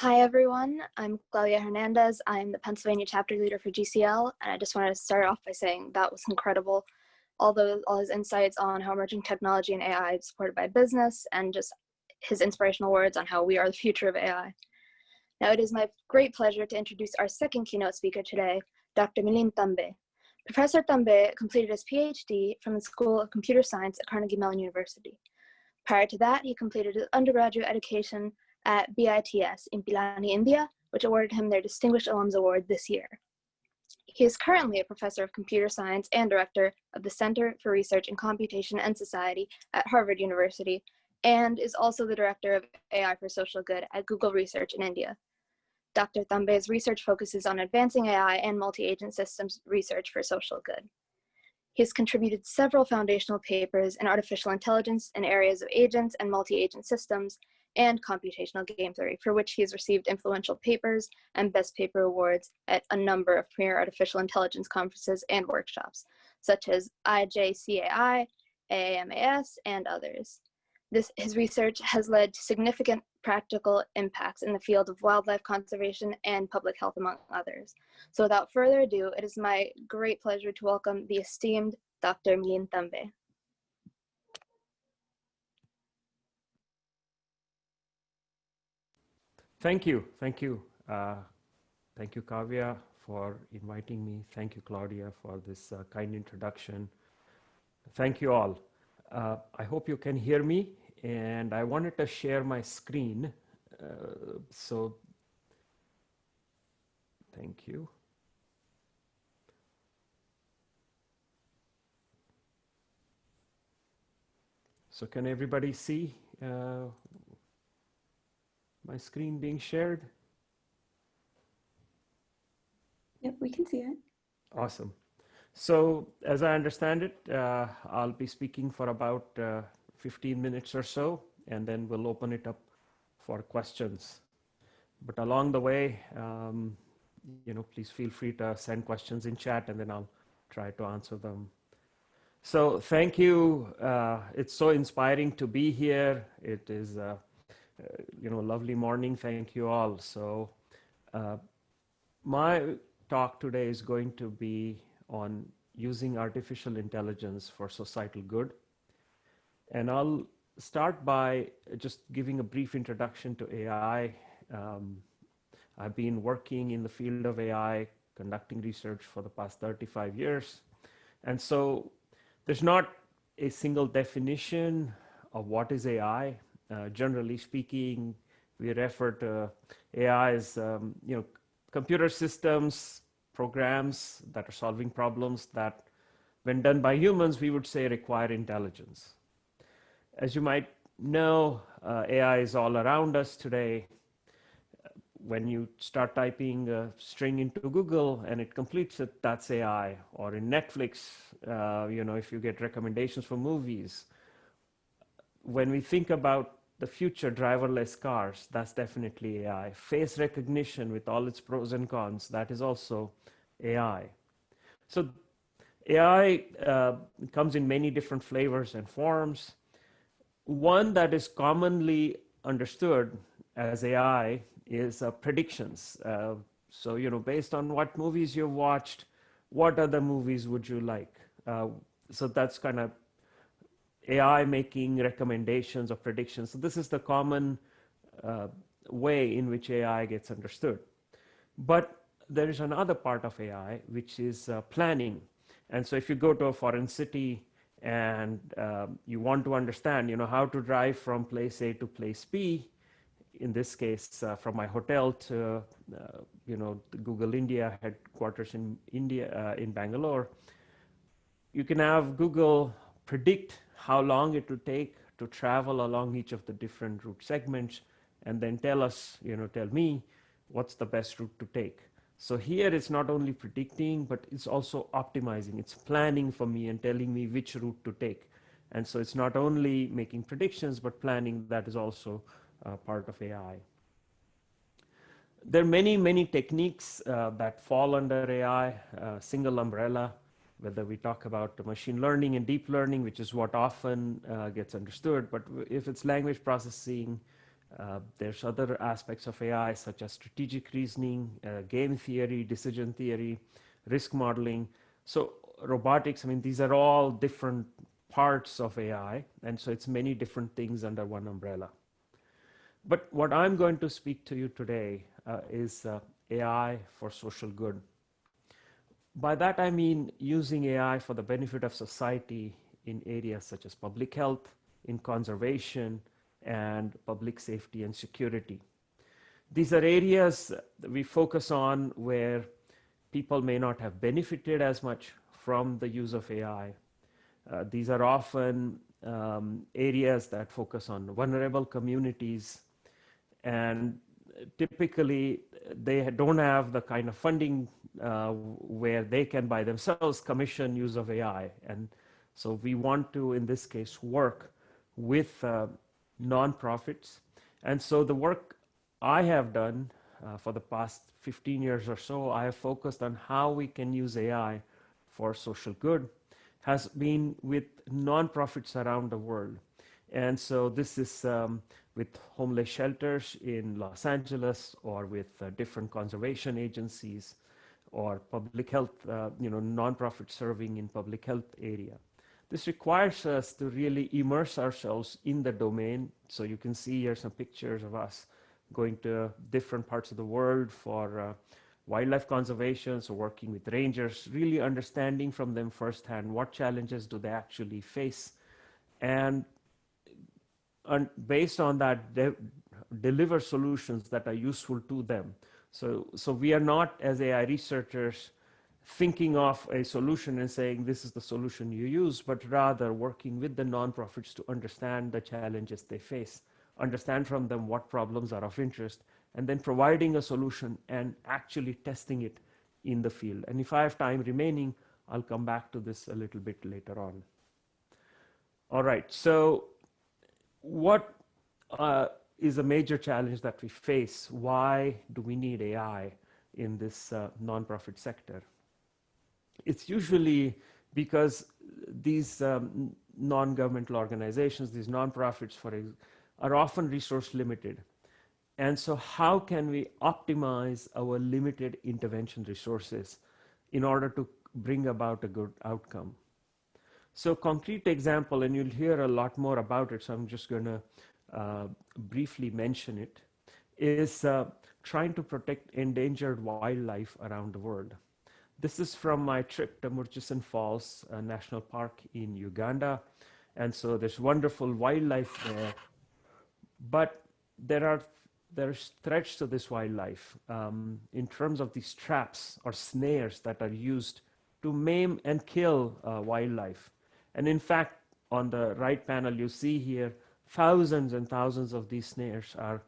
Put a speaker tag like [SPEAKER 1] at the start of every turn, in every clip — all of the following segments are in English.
[SPEAKER 1] Hi, everyone. I'm Claudia Hernandez. I'm the Pennsylvania chapter leader for GCL, and I just wanted to start off by saying that was incredible. All his insights on how emerging technology and AI is supported by business, and just his inspirational words on how we are the future of AI. Now, it is my great pleasure to introduce our second keynote speaker today, Dr. Milind Tambe. Professor Tambe completed his PhD from the School of Computer Science at Carnegie Mellon University. Prior to that, he completed his undergraduate education at BITS in Pilani, India, which awarded him their Distinguished Alums Award this year. He is currently a professor of computer science and director of the Center for Research in Computation and Society at Harvard University, and is also the director of AI for Social Good at Google Research in India. Dr. Tambe's research focuses on advancing AI and multi-agent systems research for social good. He has contributed several foundational papers in artificial intelligence in areas of agents and multi-agent systems and computational game theory, for which he has received influential papers and best paper awards at a number of premier artificial intelligence conferences and workshops, such as IJCAI, AAMAS, and others. His research has led to significant practical impacts in the field of wildlife conservation and public health, among others. So without further ado, it is my great pleasure to welcome the esteemed Dr. Milind Tambe.
[SPEAKER 2] Thank you. Thank you, Kavya, for inviting me. Thank you, Claudia, for this kind introduction. Thank you all. I hope you can hear me, and I wanted to share my screen. So thank you. So can everybody see my screen being shared?
[SPEAKER 3] Yep, we can see it.
[SPEAKER 2] Awesome. So as I understand it, I'll be speaking for about 15 minutes or so, and then we'll open it up for questions. But along the way, please feel free to send questions in chat, and then I'll try to answer them. So thank you. It's so inspiring to be here. It is a lovely morning. Thank you all. So my talk today is going to be on using artificial intelligence for societal good. And I'll start by just giving a brief introduction to AI. I've been working in the field of AI, conducting research for the past 35 years. And so there's not a single definition of what is AI. Generally speaking, we refer to AI as computer systems, programs that are solving problems that, when done by humans, we would say require intelligence. As you might know, AI is all around us today. When you start typing a string into Google and it completes it, that's AI. Or in Netflix, if you get recommendations for movies. When we think about the future driverless cars, that's definitely AI. Face recognition with all its pros and cons, that is also AI. So AI comes in many different flavors and forms. One that is commonly understood as AI is predictions. So, based on what movies you've watched, what other movies would you like? So that's kind of AI making recommendations or predictions. So this is the common way in which AI gets understood. But there is another part of AI, which is planning. And so if you go to a foreign city and you want to understand, how to drive from place A to place B, in this case, from my hotel to, the Google India headquarters in India, in Bangalore, you can have Google predict how long it will take to travel along each of the different route segments, and then tell me what's the best route to take. So here it's not only predicting, but it's also optimizing. It's planning for me and telling me which route to take. And so it's not only making predictions, but planning. That is also part of AI. There are many, many techniques that fall under AI, single umbrella, whether we talk about machine learning and deep learning, which is what often gets understood. But if it's language processing, There's other aspects of AI such as strategic reasoning, game theory, decision theory, risk modeling. So robotics, I mean, these are all different parts of AI, and so it's many different things under one umbrella. But what I'm going to speak to you today is AI for social good. By that I mean using AI for the benefit of society in areas such as public health, in conservation, and public safety and security. These are areas that we focus on where people may not have benefited as much from the use of AI. These are often areas that focus on vulnerable communities, and typically they don't have the kind of funding where they can by themselves commission use of AI. And so we want to, in this case, work with nonprofits. And so the work I have done for the past 15 years or so, I have focused on how we can use AI for social good, has been with nonprofits around the world. And so this is with homeless shelters in Los Angeles, or with different conservation agencies, or public health, nonprofit serving in public health area. This requires us to really immerse ourselves in the domain. So you can see here some pictures of us going to different parts of the world for wildlife conservation, so working with rangers, really understanding from them firsthand what challenges do they actually face, and based on that, deliver solutions that are useful to them. So we are not, as AI researchers, thinking of a solution and saying this is the solution you use, but rather working with the nonprofits to understand the challenges they face, understand from them what problems are of interest, and then providing a solution and actually testing it in the field. And if I have time remaining, I'll come back to this a little bit later on. All right, so what is a major challenge that we face? Why do we need AI in this nonprofit sector? It's usually because these non-governmental organizations, these nonprofits, are often resource limited. And so how can we optimize our limited intervention resources in order to bring about a good outcome? So concrete example, and you'll hear a lot more about it, so I'm just going to briefly mention it, is trying to protect endangered wildlife around the world. This is from my trip to Murchison Falls National Park in Uganda. And so there's wonderful wildlife there, but there's threats to this wildlife in terms of these traps or snares that are used to maim and kill wildlife. And in fact, on the right panel, you see here, thousands and thousands of these snares are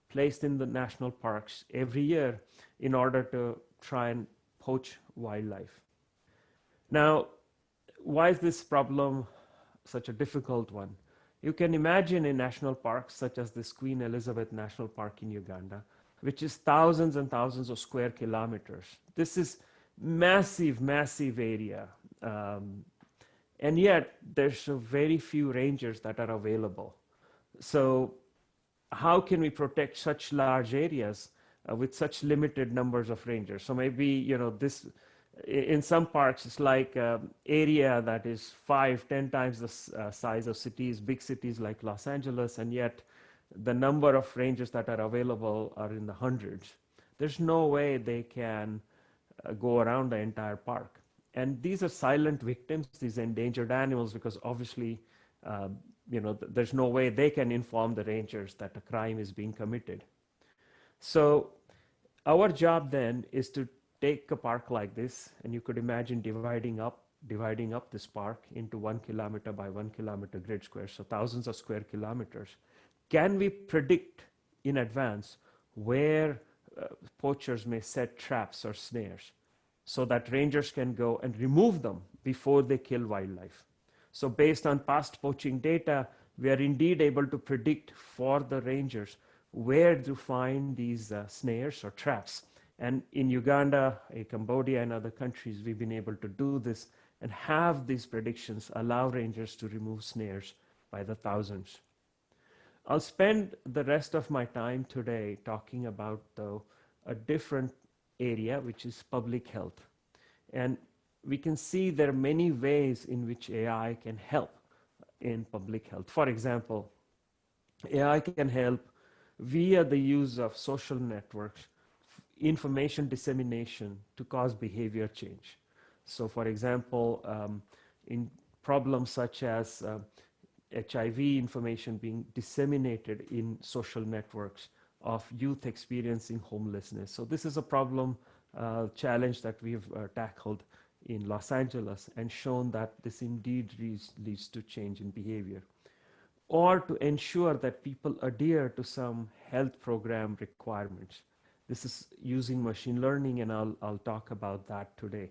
[SPEAKER 2] placed in the national parks every year in order to try and poach wildlife. Now, why is this problem such a difficult one? You can imagine in national parks such as this Queen Elizabeth National Park in Uganda, which is thousands and thousands of square kilometers. This is massive, massive area. And yet there's very few rangers that are available. So how can we protect such large areas with such limited numbers of rangers? So maybe, this, in some parks, it's like area that is 5-10 times the size of cities, big cities like Los Angeles, and yet the number of rangers that are available are in the hundreds. There's no way they can go around the entire park. And these are silent victims, these endangered animals, because obviously, there's no way they can inform the rangers that a crime is being committed. So our job then is to take a park like this, and you could imagine dividing up this park into 1 kilometer by 1 kilometer grid square, so thousands of square kilometers. Can we predict in advance where poachers may set traps or snares so that rangers can go and remove them before they kill wildlife? So based on past poaching data, we are indeed able to predict for the rangers where to find these snares or traps. And in Uganda, Cambodia, and other countries, we've been able to do this and have these predictions allow rangers to remove snares by the thousands. I'll spend the rest of my time today talking about, though, a different area, which is public health. And we can see there are many ways in which AI can help in public health. For example, AI can help via the use of social networks, information dissemination to cause behavior change. So, for example, in problems such as HIV information being disseminated in social networks of youth experiencing homelessness. So this is a problem challenge that we've tackled in Los Angeles and shown that this indeed leads to change in behavior. Or to ensure that people adhere to some health program requirements. This is using machine learning, and I'll talk about that today.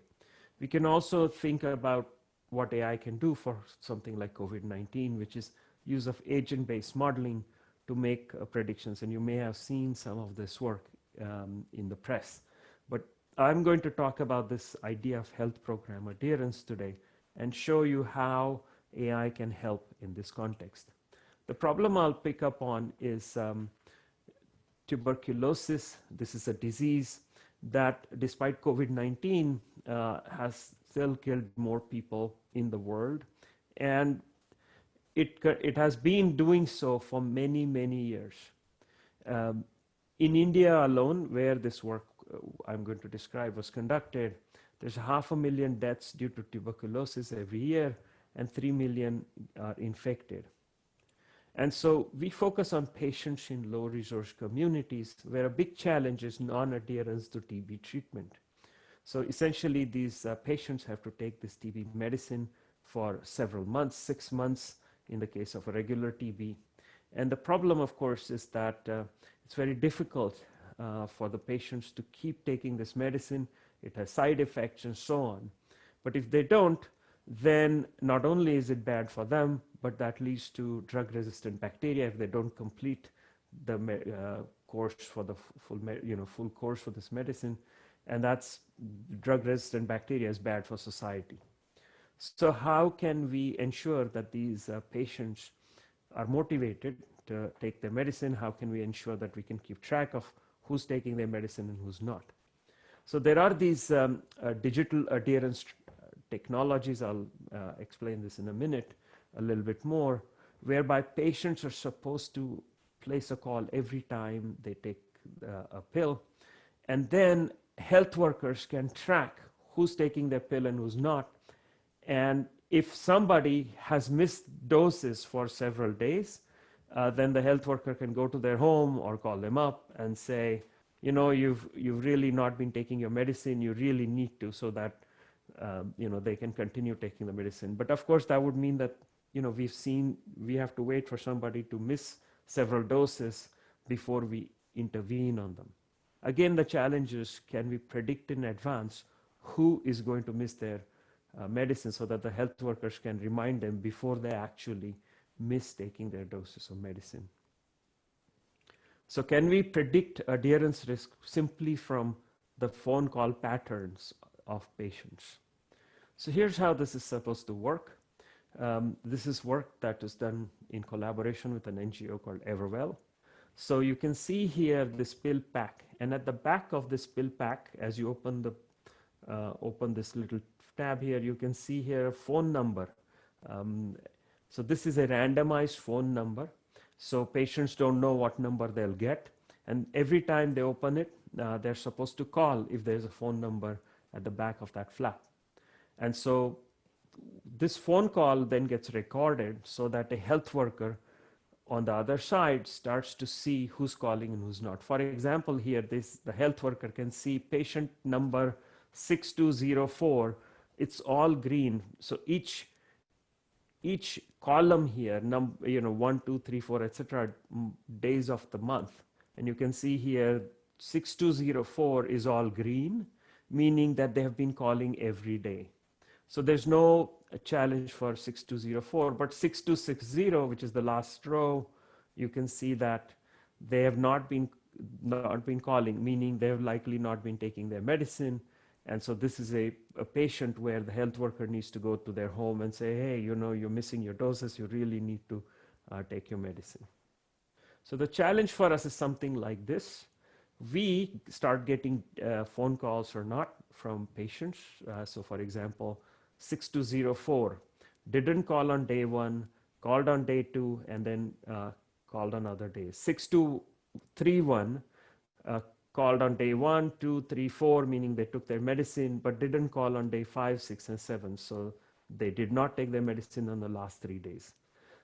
[SPEAKER 2] We can also think about what AI can do for something like COVID-19, which is use of agent-based modeling to make predictions. And you may have seen some of this work in the press. But I'm going to talk about this idea of health program adherence today and show you how AI can help in this context. The problem I'll pick up on is tuberculosis. This is a disease that, despite COVID-19, has still killed more people in the world. And it has been doing so for many, many years. In India alone, where this work I'm going to describe was conducted, there's 500,000 deaths due to tuberculosis every year, and 3 million are infected. And so we focus on patients in low-resource communities where a big challenge is non-adherence to TB treatment. So essentially, these patients have to take this TB medicine for several months, 6 months in the case of a regular TB. And the problem, of course, is that it's very difficult for the patients to keep taking this medicine. It has side effects and so on. But if they don't, then not only is it bad for them, but that leads to drug-resistant bacteria if they don't complete the course for the full course for this medicine, and that's drug-resistant bacteria is bad for society. So how can we ensure that these patients are motivated to take their medicine? How can we ensure that we can keep track of who's taking their medicine and who's not? So there are these digital adherence technologies. I'll explain this in a minute a little bit more, whereby patients are supposed to place a call every time they take a pill, and then health workers can track who's taking their pill and who's not. And if somebody has missed doses for several days, then the health worker can go to their home or call them up and say, you've really not been taking your medicine, you really need to, so that they can continue taking the medicine. But of course, that would mean that we have to wait for somebody to miss several doses before we intervene on them. Again, the challenge is, can we predict in advance who is going to miss their medicine so that the health workers can remind them before they actually miss taking their doses of medicine? So can we predict adherence risk simply from the phone call patterns of patients? So here's how this is supposed to work. This is work that is done in collaboration with an NGO called Everwell. So you can see here this pill pack, and at the back of this pill pack, as you open this little tab here, you can see here a phone number. So this is a randomized phone number. So patients don't know what number they'll get. And every time they open it, they're supposed to call if there's a phone number at the back of that flap. And so this phone call then gets recorded so that a health worker on the other side starts to see who's calling and who's not. For example, here, the health worker can see patient number 6204. It's all green. So each column here, 1, 2, 3, 4, etc., days of the month. And you can see here 6204 is all green, meaning that they have been calling every day. So there's no challenge for 6204, but 6260, which is the last row, you can see that they have not been calling, meaning they have likely not been taking their medicine. And so this is a patient where the health worker needs to go to their home and say, hey, you're missing your doses, you really need to take your medicine. So the challenge for us is something like this. We start getting phone calls or not from patients. So for example, 6204 didn't call on day one, called on day two, and then called on other days. 6231 called on day one, two, three, four, meaning they took their medicine, but didn't call on day five, six, and seven. So they did not take their medicine on the last 3 days.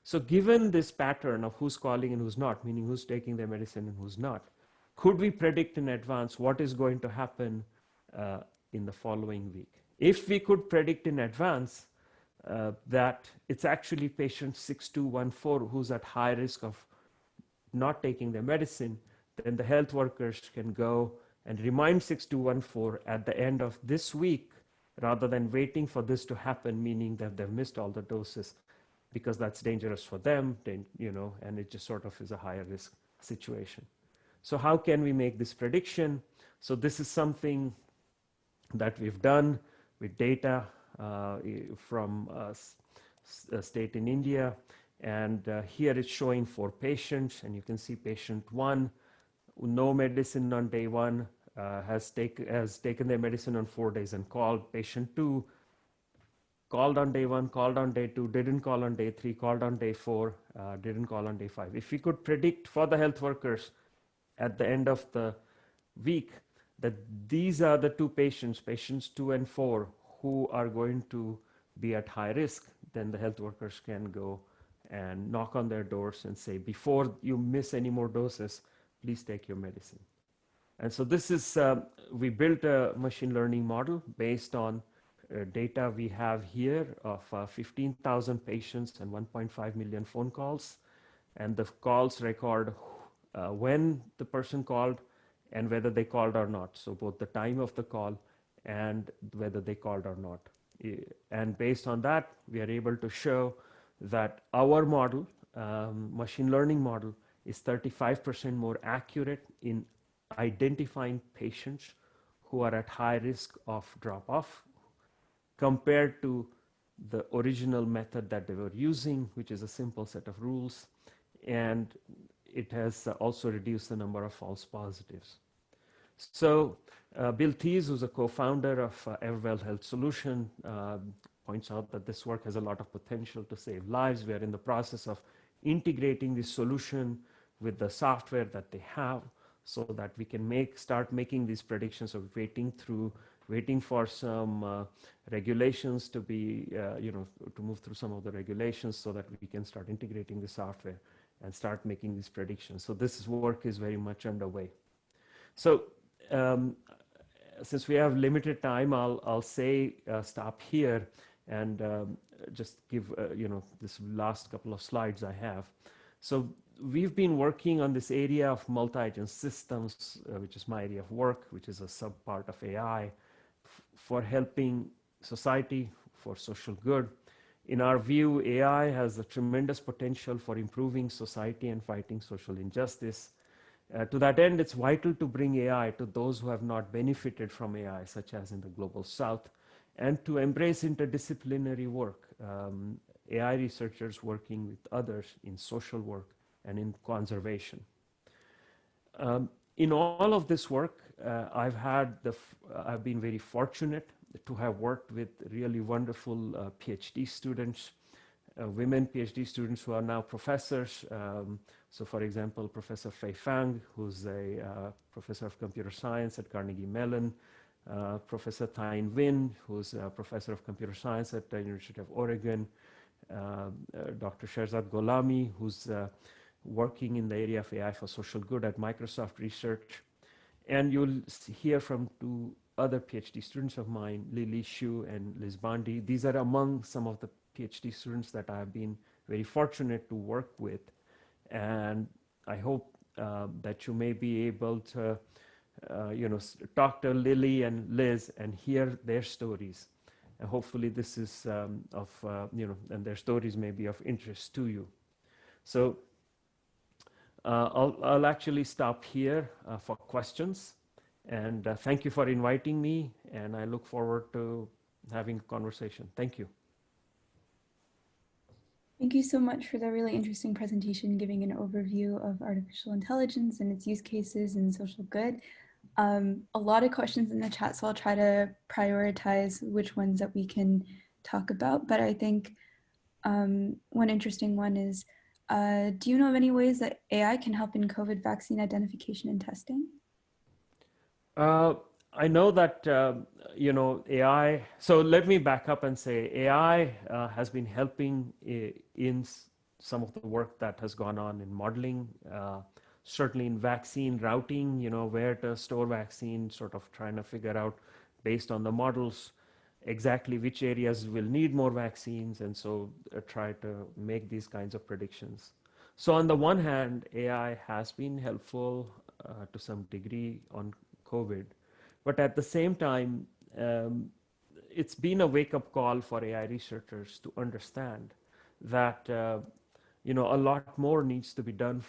[SPEAKER 2] So given this pattern of who's calling and who's not, meaning who's taking their medicine and who's not, could we predict in advance what is going to happen in the following week? If we could predict in advance that it's actually patient 6214 who's at high risk of not taking their medicine, then the health workers can go and remind 6214 at the end of this week rather than waiting for this to happen, meaning that they've missed all the doses, because that's dangerous for them, and it just sort of is a higher risk situation. So how can we make this prediction? So this is something that we've done with data from a state in India. And here it's showing 4 patients, and you can see patient 1, no medicine on day 1, has taken their medicine on 4 days and called. Patient 2 called on day 1, called on day 2, didn't call on day 3, called on day 4, didn't call on day 5. If we could predict for the health workers at the end of the week that these are the 2 patients, patients 2 and 4, who are going to be at high risk, then the health workers can go and knock on their doors and say, before you miss any more doses, please take your medicine. And so this is, we built a machine learning model based on data we have here of 15,000 patients and 1.5 million phone calls. And the calls record when the person called and whether they called or not. So both the time of the call and whether they called or not. And based on that, we are able to show that our model, machine learning model, is 35% more accurate in identifying patients who are at high risk of drop-off compared to the original method that they were using, which is a simple set of rules. And it has also reduced the number of false positives. So Bill Thies, who's a co-founder of Everwell Health Solution, points out that this work has a lot of potential to save lives. We are in the process of integrating this solution with the software that they have so that we can start making these predictions of waiting for some regulations to be, to move through some of the regulations so that we can start integrating the software and start making these predictions. So this work is very much underway. So since we have limited time, I'll say stop here and just give this last couple of slides I have. So we've been working on this area of multi-agent systems, which is my area of work, which is a sub-part of AI, for helping society for social good. In our view, AI has a tremendous potential for improving society and fighting social injustice. To that end, it's vital to bring AI to those who have not benefited from AI, such as in the Global South, and to embrace interdisciplinary work, AI researchers working with others in social work and in conservation. In all of this work, I've been very fortunate to have worked with really wonderful PhD students, women PhD students who are now professors. So for example, Professor Fei Fang, who's a professor of computer science at Carnegie Mellon, Professor Thien Nguyen, who's a professor of computer science at the University of Oregon, Dr. Sherzad Gholami, who's working in the area of AI for social good at Microsoft Research. And you'll hear from 2 other PhD students of mine, Lily Xu and Liz Bondi. These are among some of the PhD students that I have been very fortunate to work with. And I hope that you may be able to, talk to Lily and Liz and hear their stories. And hopefully this is and their stories may be of interest to you. So I'll actually stop here for questions. And thank you for inviting me. And I look forward to having a conversation. Thank you.
[SPEAKER 3] Thank you so much for the really interesting presentation, giving an overview of artificial intelligence and its use cases in social good. A lot of questions in the chat, so I'll try to prioritize which ones that we can talk about. But I think one interesting one is, do you know of any ways that AI can help in COVID vaccine identification and testing?
[SPEAKER 2] Uh, I know that AI. So let me back up and say AI has been helping in some of the work that has gone on in modeling, certainly in vaccine routing. Where to store vaccine, sort of trying to figure out based on the models exactly which areas will need more vaccines, and so try to make these kinds of predictions. So on the one hand, AI has been helpful to some degree on COVID. But at the same time, it's been a wake-up call for AI researchers to understand that a lot more needs to be done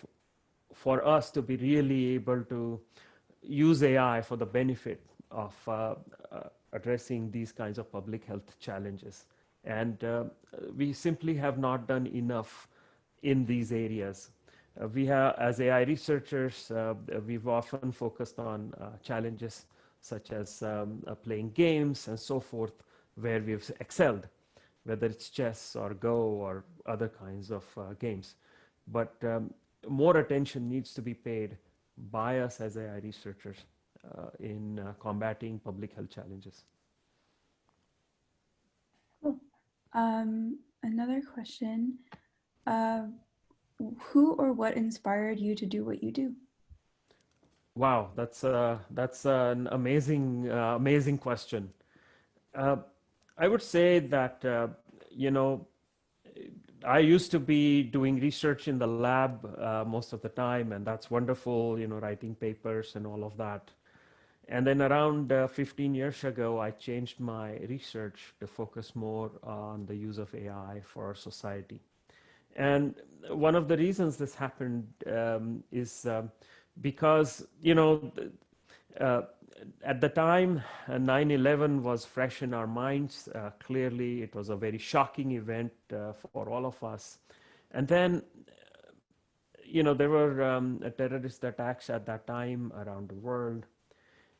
[SPEAKER 2] for us to be really able to use AI for the benefit of addressing these kinds of public health challenges. And we simply have not done enough in these areas. We have, as AI researchers, we've often focused on challenges such as playing games and so forth, where we've excelled, whether it's chess or Go or other kinds of games. But more attention needs to be paid by us as AI researchers in combating public health challenges.
[SPEAKER 3] Cool. Another question. Who or what inspired you to do what you do?
[SPEAKER 2] Wow, that's an amazing question. I would say that I used to be doing research in the lab most of the time, and that's wonderful, writing papers and all of that. And then around 15 years ago, I changed my research to focus more on the use of AI for society. And one of the reasons this happened is because, uh, at the time, 9/11 was fresh in our minds. Clearly, it was a very shocking event for all of us. And then, there were terrorist attacks at that time around the world.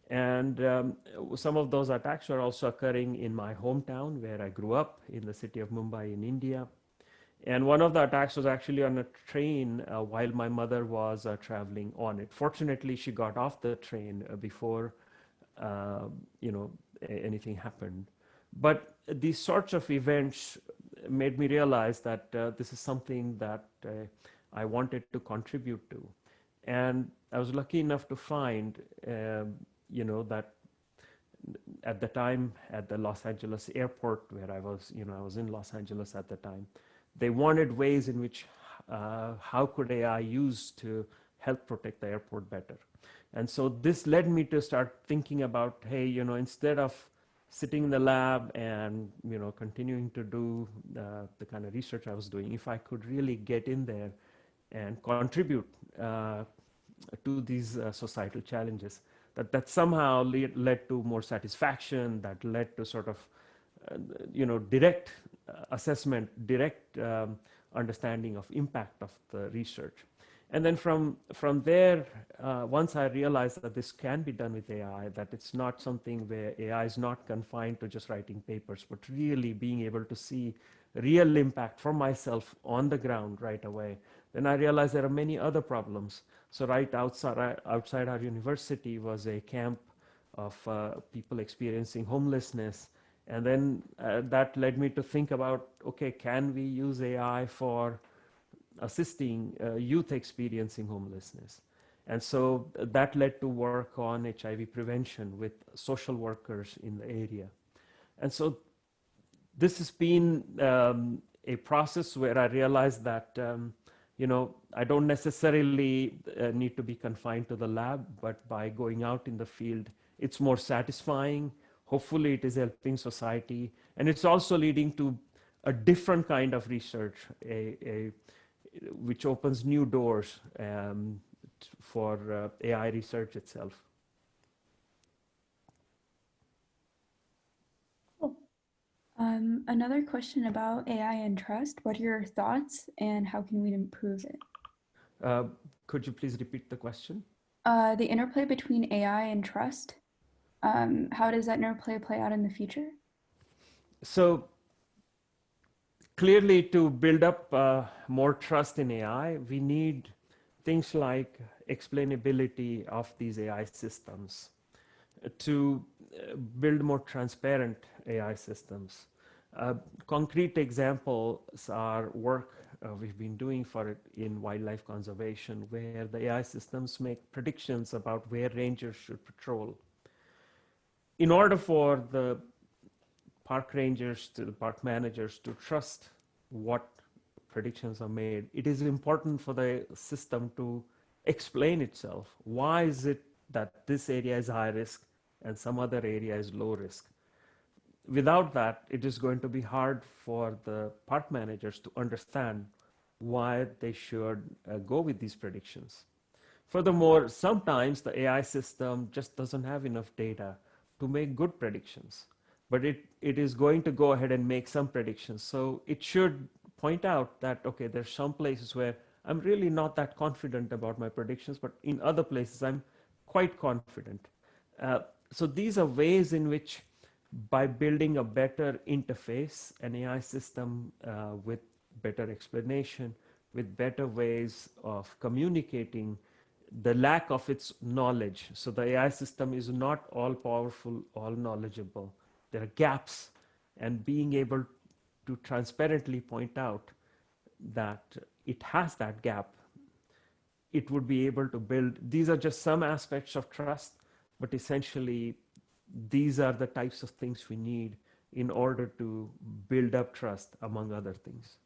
[SPEAKER 2] And some of those attacks were also occurring in my hometown where I grew up, in the city of Mumbai in India. And one of the attacks was actually on a train while my mother was traveling on it. Fortunately, she got off the train before uh, anything happened. But these sorts of events made me realize that this is something that I wanted to contribute to. And I was lucky enough to find, that at the time at the Los Angeles airport where I was in Los Angeles at the time, they wanted ways in which how could AI use to help protect the airport better. And so this led me to start thinking about, hey, instead of sitting in the lab and continuing to do the kind of research I was doing, if I could really get in there and contribute to these societal challenges, that somehow led to more satisfaction, that led to sort of direct assessment, direct understanding of impact of the research. And then from there, once I realized that this can be done with AI, that it's not something where AI is not confined to just writing papers, but really being able to see real impact for myself on the ground right away, then I realized there are many other problems. So right outside our university was a camp of people experiencing homelessness. And then that led me to think about, okay, can we use AI for assisting youth experiencing homelessness? And so that led to work on HIV prevention with social workers in the area. And so this has been a process where I realized that, I don't necessarily need to be confined to the lab, but by going out in the field, it's more satisfying. Hopefully it is helping society. And it's also leading to a different kind of research, which opens new doors for AI research itself.
[SPEAKER 3] Cool. Another question about AI and trust. What are your thoughts and how can we improve it?
[SPEAKER 2] Could you please repeat the question?
[SPEAKER 3] The interplay between AI and trust. How does that interplay play out in the future?
[SPEAKER 2] So clearly, to build up more trust in AI, we need things like explainability of these AI systems, to build more transparent AI systems. Concrete examples are work we've been doing for it in wildlife conservation, where the AI systems make predictions about where rangers should patrol. In order for the park rangers to the park managers to trust what predictions are made, it is important for the system to explain itself. Why is it that this area is high risk and some other area is low risk? Without that, it is going to be hard for the park managers to understand why they should go with these predictions. Furthermore, sometimes the AI system just doesn't have enough data to make good predictions, but it is going to go ahead and make some predictions. So it should point out that, okay, there's some places where I'm really not that confident about my predictions, but in other places I'm quite confident. So these are ways in which, by building a better interface, an AI system with better explanation, with better ways of communicating the lack of its knowledge. So the AI system is not all powerful, all knowledgeable. There are gaps, and being able to transparently point out that it has that gap, it would be able to build. These are just some aspects of trust, but essentially these are the types of things we need in order to build up trust, among other things.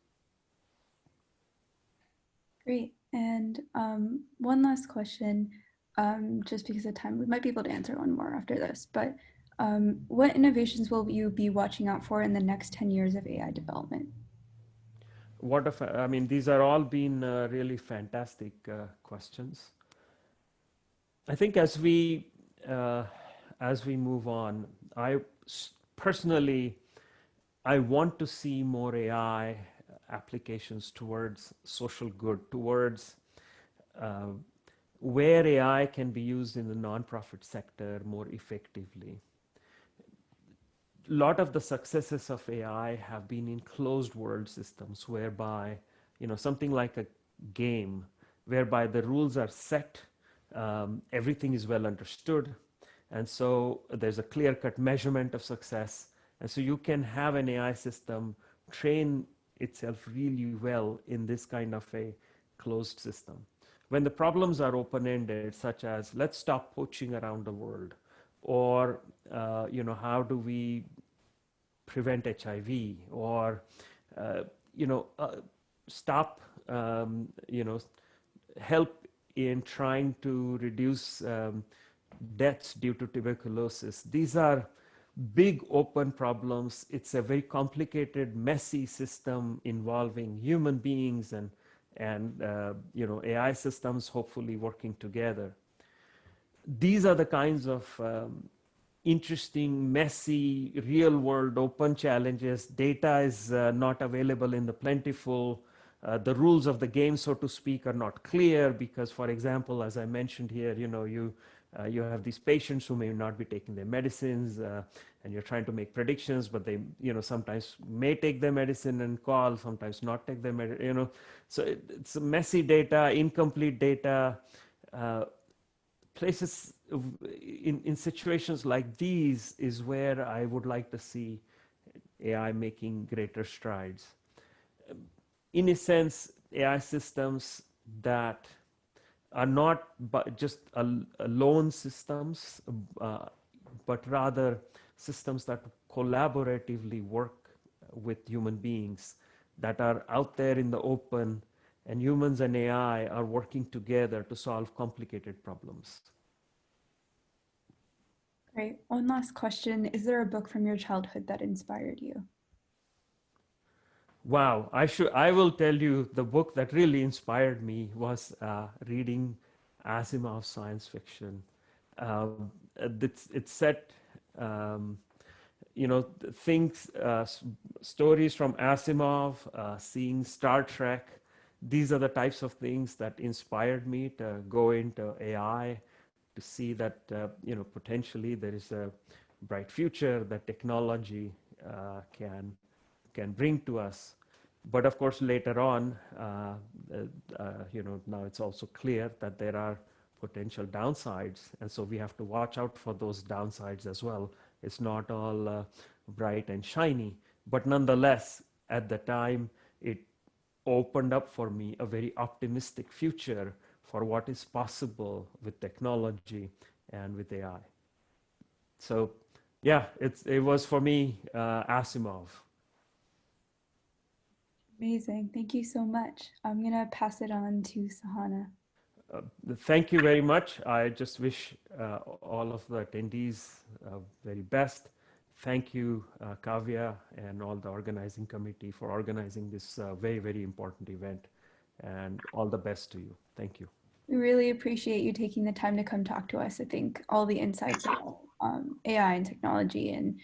[SPEAKER 3] Great. And one last question, just because of time, we might be able to answer one more after this, but what innovations will you be watching out for in the next 10 years of AI development?
[SPEAKER 2] I mean, these are all been really fantastic questions. I think as we move on, personally, I want to see more AI applications towards social good, towards where AI can be used in the nonprofit sector more effectively. A lot of the successes of AI have been in closed world systems, whereby, something like a game, whereby the rules are set, everything is well understood, and so there's a clear-cut measurement of success, and so you can have an AI system train itself really well in this kind of a closed system. When the problems are open-ended, such as let's stop poaching around the world, or how do we prevent HIV, or stop help in trying to reduce deaths due to tuberculosis. These are big open problems. It's a very complicated, messy system involving human beings and AI systems hopefully working together. These are the kinds of interesting, messy, real world open challenges. Data is not available in the plentiful. The rules of the game, so to speak, are not clear because, for example, as I mentioned here, you have these patients who may not be taking their medicines, and you're trying to make predictions, but they, sometimes may take their medicine and call, sometimes not take their medicine, So it's messy data, incomplete data. Places in situations like these is where I would like to see AI making greater strides. In a sense, AI systems that are not just alone systems, but rather systems that collaboratively work with human beings, that are out there in the open, and humans and AI are working together to solve complicated problems.
[SPEAKER 3] Great. One last question. Is there a book from your childhood that inspired you?
[SPEAKER 2] Wow, I will tell you, the book that really inspired me was reading Asimov's science fiction. It's set things, stories from Asimov, seeing Star Trek. These are the types of things that inspired me to go into AI, to see that, potentially there is a bright future that technology can bring to us. But of course, later on, now it's also clear that there are potential downsides, and so we have to watch out for those downsides as well. It's not all bright and shiny, but nonetheless, at the time, it opened up for me a very optimistic future for what is possible with technology and with AI. So, yeah, it was for me Asimov.
[SPEAKER 3] Amazing. Thank you so much. I'm going to pass it on to Sahana.
[SPEAKER 2] Thank you very much. I just wish all of the attendees very best. Thank you, Kavya, and all the organizing committee for organizing this very, very important event. And all the best to you. Thank you.
[SPEAKER 3] We really appreciate you taking the time to come talk to us. I think all the insights about AI and technology and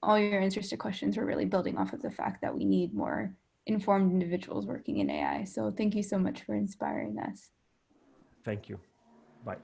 [SPEAKER 3] all your answers to questions were really building off of the fact that we need more informed individuals working in AI. So thank you so much for inspiring us.
[SPEAKER 2] Thank you. Bye.